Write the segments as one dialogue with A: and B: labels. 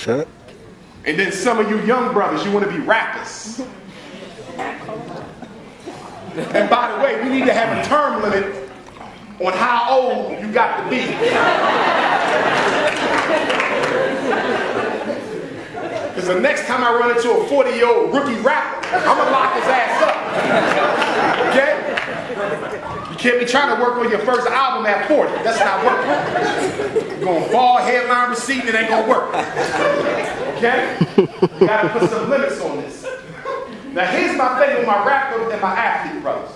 A: 100%.
B: And then some of you young brothers, you want to be rappers. And by the way, we need to have a term limit on how old you got to be. Because the next time I run into a 40-year-old rookie rapper, I'm going to lock his ass up. Okay? You can't be trying to work on your first album at 40. That's not working. You're going to fall headline receipt, it ain't going to work. Okay? You got to put some limits on this. Now here's my thing with my rapper and my athlete brothers.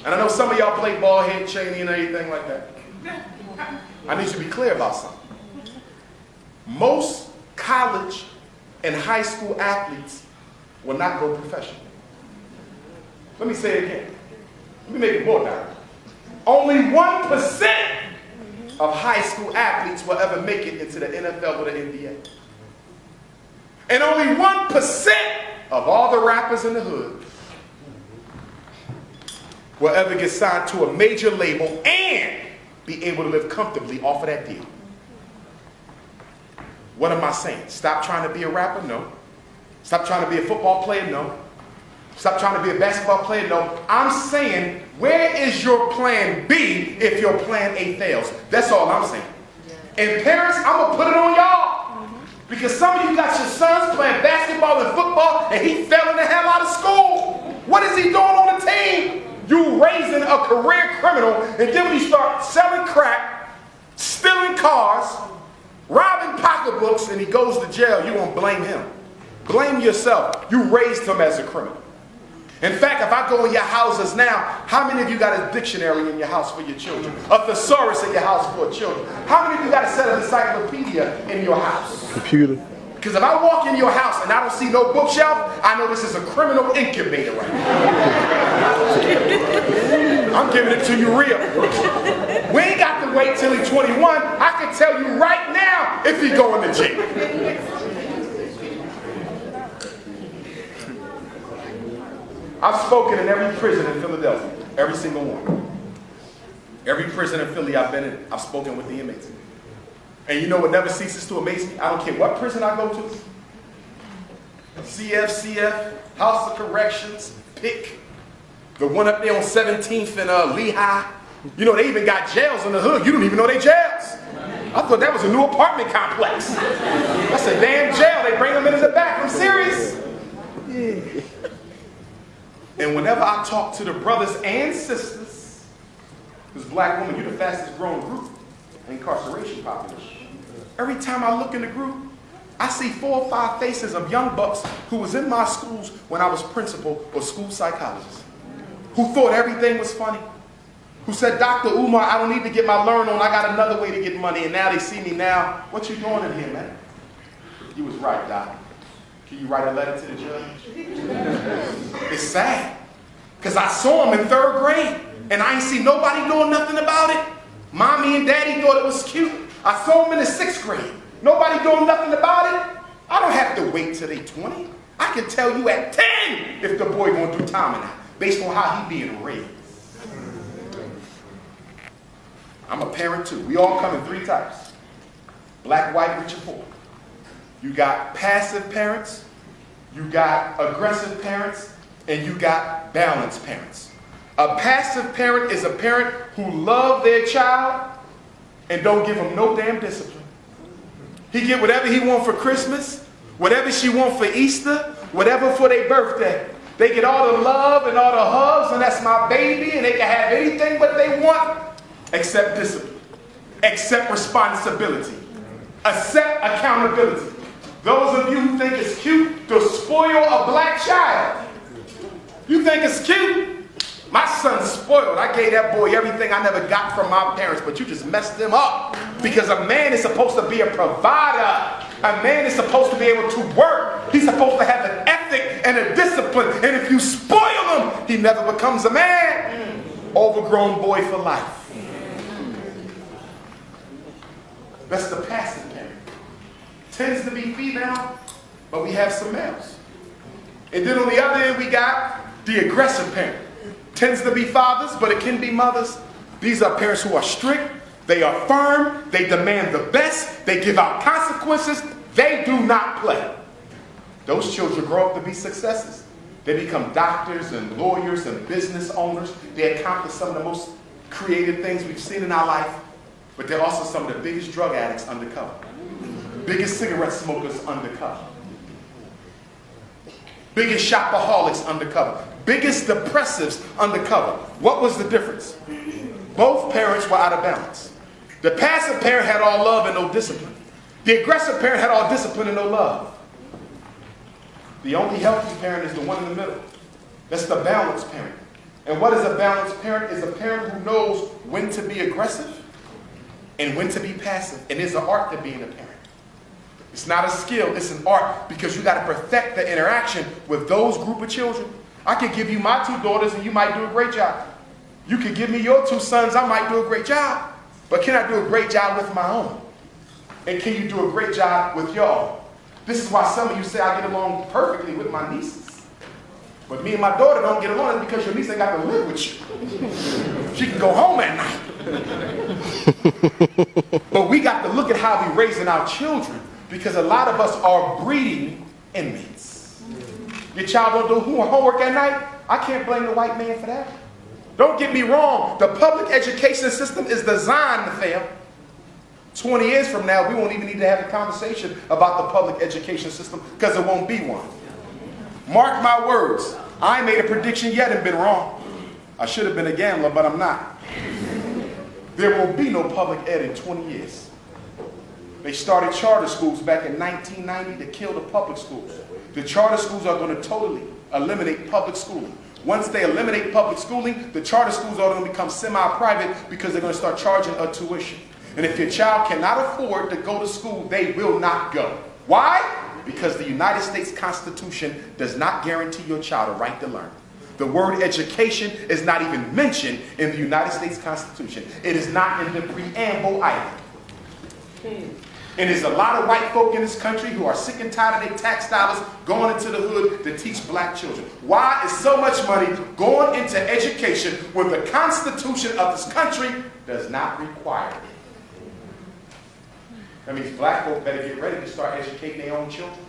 B: And I know some of y'all play ball head, Cheney, and anything like that. I need you to be clear about something. Most college and high school athletes will not go professional. Let me say it again. Let me make it more direct. Only 1% of high school athletes will ever make it into the NFL or the NBA. And only 1% of all the rappers in the hood will ever get signed to a major label and be able to live comfortably off of that deal. What am I saying? Stop trying to be a rapper? No. Stop trying to be a football player? No. Stop trying to be a basketball player? No. I'm saying, where is your plan B if your plan A fails? That's all I'm saying. And parents, I'm going to put it on y'all. Because some of you got your sons playing basketball and football and he failing the hell out of school. What is he doing on the team? You raising a career criminal, and then when you start selling crack, stealing cars, robbing pocketbooks, and he goes to jail, you won't blame him. Blame yourself. You raised him as a criminal. In fact, if I go in your houses now, how many of you got a dictionary in your house for your children? A thesaurus in your house for children? How many of you got a set of encyclopedia in your house?
A: Computer.
B: Because if I walk in your house and I don't see no bookshelf, I know this is a criminal incubator right now. I'm giving it to you real. We ain't got to wait till he's 21. I can tell you right now if he's going to jail. I've spoken in every prison in Philadelphia, every single one. Every prison in Philly I've been in, I've spoken with the inmates. And you know what never ceases to amaze me? I don't care what prison I go to. CF, House of Corrections, PIC, the one up there on 17th and Lehigh. You know, they even got jails in the hood. You don't even know they jails. I thought that was a new apartment complex. That's a damn jail. They bring them into the back. I'm serious. Yeah. And whenever I talk to the brothers and sisters, because black women, you're the fastest growing group in incarceration population. Every time I look in the group, I see 4 or 5 faces of young bucks who was in my schools when I was principal or school psychologist, who thought everything was funny, who said, Dr. Umar, I don't need to get my learn on, I got another way to get money, and now they see me now. What you doing in here, man? You was right, Doc. Can you write a letter to the judge? It's sad, because I saw him in 3rd grade, and I ain't see nobody doing nothing about it. Mommy and Daddy thought it was cute. I saw him in the 6th grade. Nobody doing nothing about it. I don't have to wait till they 20. I can tell you at 10 if the boy gonna do time or not, based on how he being raised. I'm a parent too. We all come in 3 types. Black, white, rich, and poor. You got passive parents, you got aggressive parents, and you got balanced parents. A passive parent is a parent who loves their child and don't give them no damn discipline. He get whatever he want for Christmas, whatever she want for Easter, whatever for their birthday. They get all the love and all the hugs, and that's my baby, and they can have anything but they want, except discipline, except responsibility, accept accountability. Those of you who think it's cute to spoil a black child, you think it's cute? My son's spoiled. I gave that boy everything I never got from my parents, but you just messed him up. Because a man is supposed to be a provider. A man is supposed to be able to work. He's supposed to have an ethic and a discipline. And if you spoil him, he never becomes a man. Overgrown boy for life. That's the passive parent. Tends to be female, but we have some males. And then on the other end, we got the aggressive parent. Tends to be fathers, but it can be mothers. These are parents who are strict, they are firm, they demand the best, they give out consequences, They do not play. Those children grow up to be successes. They become doctors and lawyers and business owners. They accomplish some of the most creative things we've seen in our life, but they're also some of the biggest drug addicts undercover, biggest cigarette smokers undercover, biggest shopaholics undercover, biggest depressives undercover. What was the difference? Both parents were out of balance. The passive parent had all love and no discipline. The aggressive parent had all discipline and no love. The only healthy parent is the one in the middle. That's the balanced parent. And what is a balanced parent? Is a parent who knows when to be aggressive and when to be passive. And it's an art to being a parent. It's not a skill, it's an art, because you got to perfect the interaction with those group of children. I could give you my 2 daughters and you might do a great job. You could give me your 2 sons, I might do a great job. But can I do a great job with my own? And can you do a great job with your own? This is why some of you say I get along perfectly with my nieces. But me and my daughter don't get along because your niece ain't got to live with you. She can go home at night. But we got to look at how we're raising our children, because a lot of us are breeding inmates. Your child don't do homework at night? I can't blame the white man for that. Don't get me wrong. The public education system is designed to fail. 20 years from now, we won't even need to have a conversation about the public education system, because there won't be one. Mark my words. I ain't made a prediction yet and been wrong. I should have been a gambler, but I'm not. There will be no public ed in 20 years. They started charter schools back in 1990 to kill the public schools. The charter schools are going to totally eliminate public schooling. Once they eliminate public schooling, the charter schools are going to become semi-private, because they're going to start charging a tuition. And if your child cannot afford to go to school, they will not go. Why? Because the United States Constitution does not guarantee your child a right to learn. The word education is not even mentioned in the United States Constitution. It is not in the preamble either. And there's a lot of white folk in this country who are sick and tired of their tax dollars going into the hood to teach black children. Why is so much money going into education when the Constitution of this country does not require it? That means black folk better get ready to start educating their own children.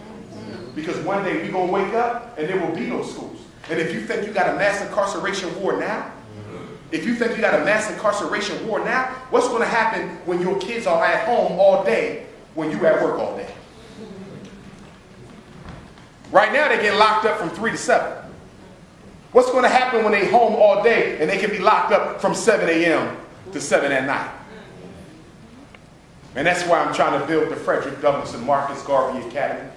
B: Because one day we're going to wake up and there will be no schools. And if you think you got a mass incarceration war now, what's going to happen when your kids are at home all day when you at work all day? Right now they get locked up from 3 to 7. What's going to happen when they home all day and they can be locked up from 7 a.m. to 7 at night? And that's why I'm trying to build the Frederick Douglass and Marcus Garvey Academy.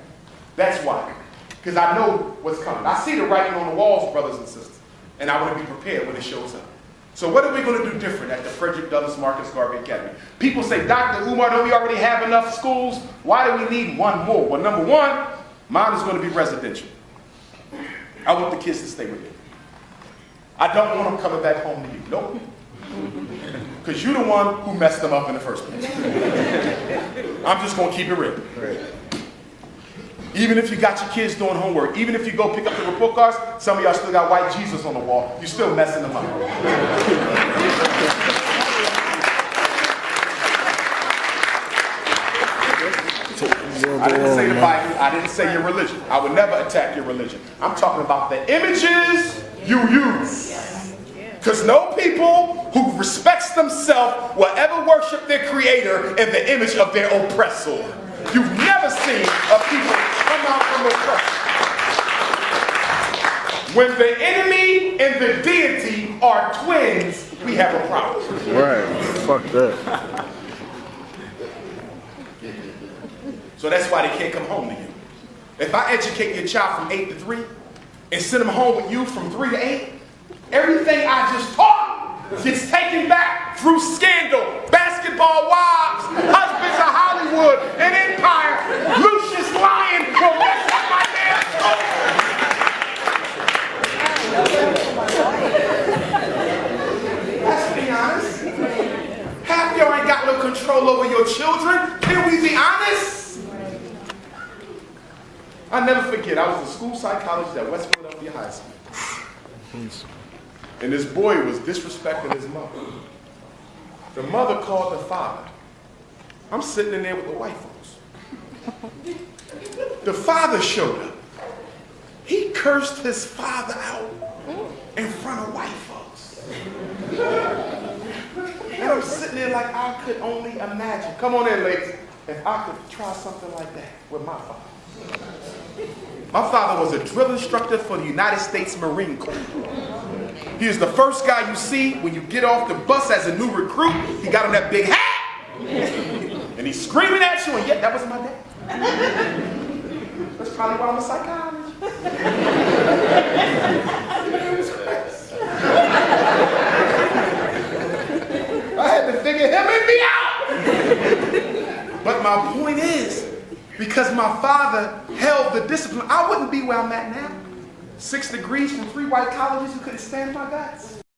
B: That's why. Because I know what's coming. I see the writing on the walls, brothers and sisters. And I want to be prepared when it shows up. So what are we going to do different at the Frederick Douglass Marcus Garvey Academy? People say, Dr. Umar, don't we already have enough schools? Why do we need one more? Well, number one, mine is going to be residential. I want the kids to stay with me. I don't want them coming back home to you. Nope. Because you're the one who messed them up in the first place. I'm just going to keep it real. Right. Even if you got your kids doing homework, even if you go pick up the report cards, some of y'all still got white Jesus on the wall. You're still messing them up. I didn't say the Bible. I didn't say your religion. I would never attack your religion. I'm talking about the images you use. Because no people who respects themselves will ever worship their creator in the image of their oppressor. You've never seen a people come out from oppression. When the enemy and the deity are twins, we have a problem.
A: Right. Fuck that.
B: So that's why they can't come home to you. If I educate your child from 8 to 3 and send them home with you from 3 to 8, everything I just taught gets taken back through scandal, basketball wives, husbands of Hollywood, and empire. Lucius Lyon will mess up my damn soul. Let's be honest. Half y'all ain't got no control over your children. Can we be honest? I'll never forget, I was a school psychologist at West Philadelphia High School. And this boy was disrespecting his mother. The mother called the father. I'm sitting in there with the white folks. the father showed up. He cursed his father out in front of white folks. And I'm sitting there like I could only imagine. Come on in, ladies. If I could try something like that with my father. My father was a drill instructor for the United States Marine Corps. He is the first guy you see when you get off the bus as a new recruit. He got on that big hat. And he's screaming at you, and yet that was my dad. That's probably why I'm a psychologist. I had to figure him and me out. But my point is, because my father held the discipline, I wouldn't be where I'm at now. 6 degrees from 3 white colleges who couldn't stand my guts.